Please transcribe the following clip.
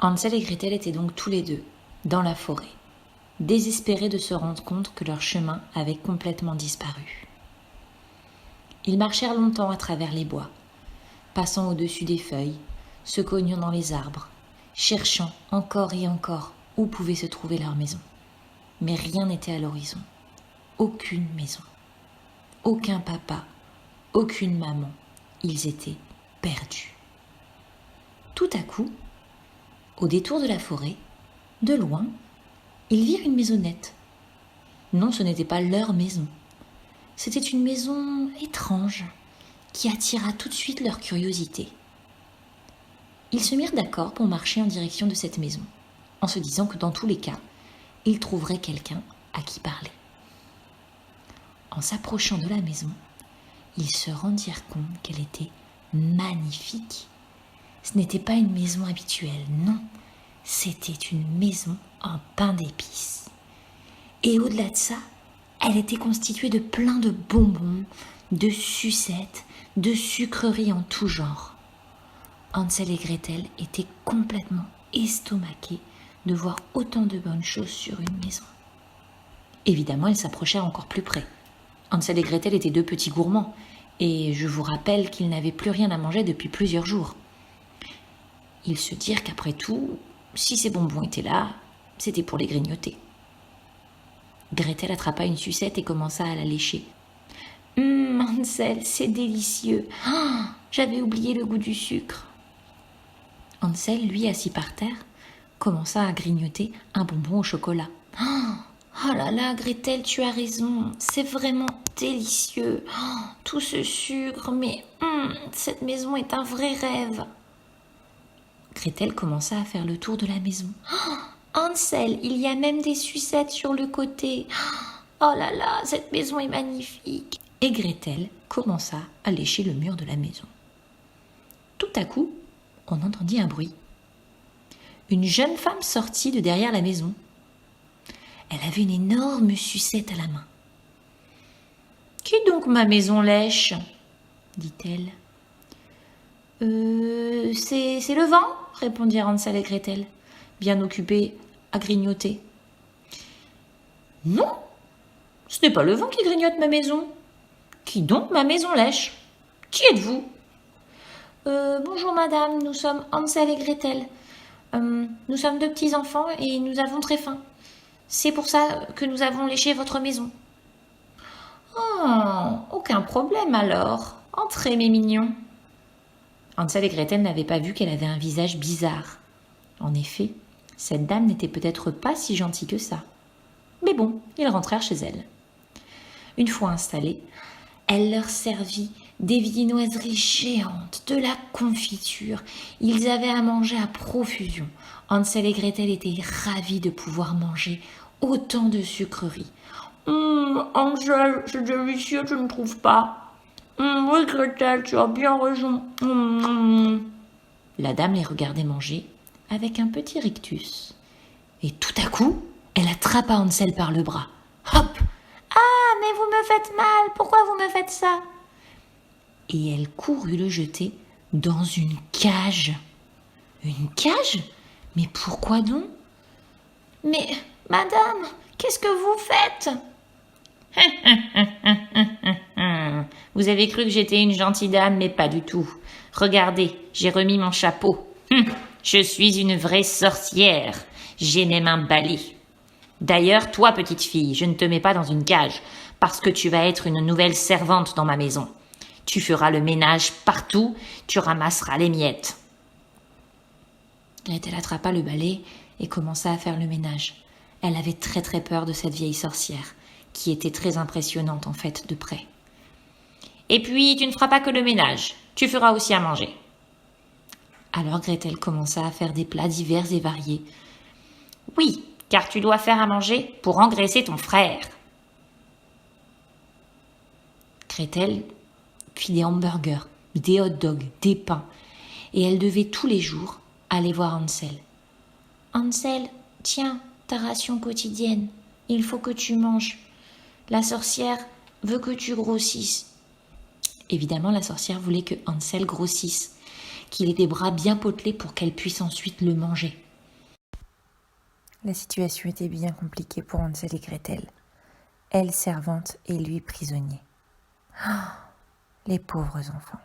Hansel et Gretel étaient donc tous les deux dans la forêt, désespérés de se rendre compte que leur chemin avait complètement disparu. Ils marchèrent longtemps à travers les bois, passant au-dessus des feuilles, se cognant dans les arbres, cherchant encore et encore où pouvait se trouver leur maison. Mais rien n'était à l'horizon. Aucune maison. Aucun papa. Aucune maman. Ils étaient perdus. Tout à coup, au détour de la forêt, de loin, ils virent une maisonnette. Non, ce n'était pas leur maison. C'était une maison étrange qui attira tout de suite leur curiosité. Ils se mirent d'accord pour marcher en direction de cette maison, en se disant que dans tous les cas, ils trouveraient quelqu'un à qui parler. En s'approchant de la maison, ils se rendirent compte qu'elle était magnifique. Ce n'était pas une maison habituelle, non, c'était une maison en pain d'épices. Et au-delà de ça, elle était constituée de plein de bonbons, de sucettes, de sucreries en tout genre. Hansel et Gretel étaient complètement estomaqués de voir autant de bonnes choses sur une maison. Évidemment, ils s'approchèrent encore plus près. Hansel et Gretel étaient deux petits gourmands, et je vous rappelle qu'ils n'avaient plus rien à manger depuis plusieurs jours. Ils se dirent qu'après tout, si ces bonbons étaient là, c'était pour les grignoter. Gretel attrapa une sucette et commença à la lécher. Hansel, c'est délicieux. Oh, j'avais oublié le goût du sucre. Hansel, lui, assis par terre, commença à grignoter un bonbon au chocolat. Oh là là, Gretel, tu as raison, c'est vraiment délicieux. Oh, tout ce sucre, mais cette maison est un vrai rêve. Gretel commença à faire le tour de la maison. Oh, Hansel, il y a même des sucettes sur le côté. Oh là là, cette maison est magnifique. Et Gretel commença à lécher le mur de la maison. Tout à coup, on entendit un bruit. Une jeune femme sortit de derrière la maison. Elle avait une énorme sucette à la main. « Qui donc ma maison lèche ?» dit-elle. « C'est le vent » répondirent Hansel et Gretel, bien occupés à grignoter. « Non, ce n'est pas le vent qui grignote ma maison. Qui donc ma maison lèche? Qui êtes-vous ?»« Bonjour madame, nous sommes Hansel et Gretel. Nous sommes deux petits enfants et nous avons très faim. C'est pour ça que nous avons léché votre maison. »« Oh, aucun problème alors. Entrez mes mignons. » Hansel et Gretel n'avaient pas vu qu'elle avait un visage bizarre. En effet, cette dame n'était peut-être pas si gentille que ça. Mais bon, ils rentrèrent chez elle. Une fois installés, elle leur servit des viennoiseries géantes, de la confiture. Ils avaient à manger à profusion. Hansel et Gretel étaient ravis de pouvoir manger autant de sucreries. Hansel, c'est délicieux, tu ne trouves pas? Oui, Gretel, tu as bien raison. La dame les regardait manger avec un petit rictus. Et tout à coup, elle attrapa Hansel par le bras. Hop! Ah, mais vous me faites mal, pourquoi vous me faites ça? Et elle courut le jeter dans une cage. Une cage? Mais pourquoi donc? Mais, madame, qu'est-ce que vous faites? Vous avez cru que j'étais une gentille dame, mais pas du tout. Regardez, j'ai remis mon chapeau. Je suis une vraie sorcière. J'ai même un balai. D'ailleurs, toi, petite fille, je ne te mets pas dans une cage, parce que tu vas être une nouvelle servante dans ma maison. Tu feras le ménage partout, tu ramasseras les miettes. Gretel attrapa le balai et commença à faire le ménage. Elle avait très très peur de cette vieille sorcière, qui était très impressionnante en fait de près. Et puis, tu ne feras pas que le ménage, tu feras aussi à manger. Alors Gretel commença à faire des plats divers et variés. Oui, car tu dois faire à manger pour engraisser ton frère. Gretel fit des hamburgers, des hot dogs, des pains, et elle devait tous les jours aller voir Hansel. Hansel, tiens, ta ration quotidienne, il faut que tu manges. La sorcière veut que tu grossisses. Évidemment, la sorcière voulait que Hansel grossisse, qu'il ait des bras bien potelés pour qu'elle puisse ensuite le manger. La situation était bien compliquée pour Hansel et Gretel. Elle servante et lui prisonnier. Ah, les pauvres enfants.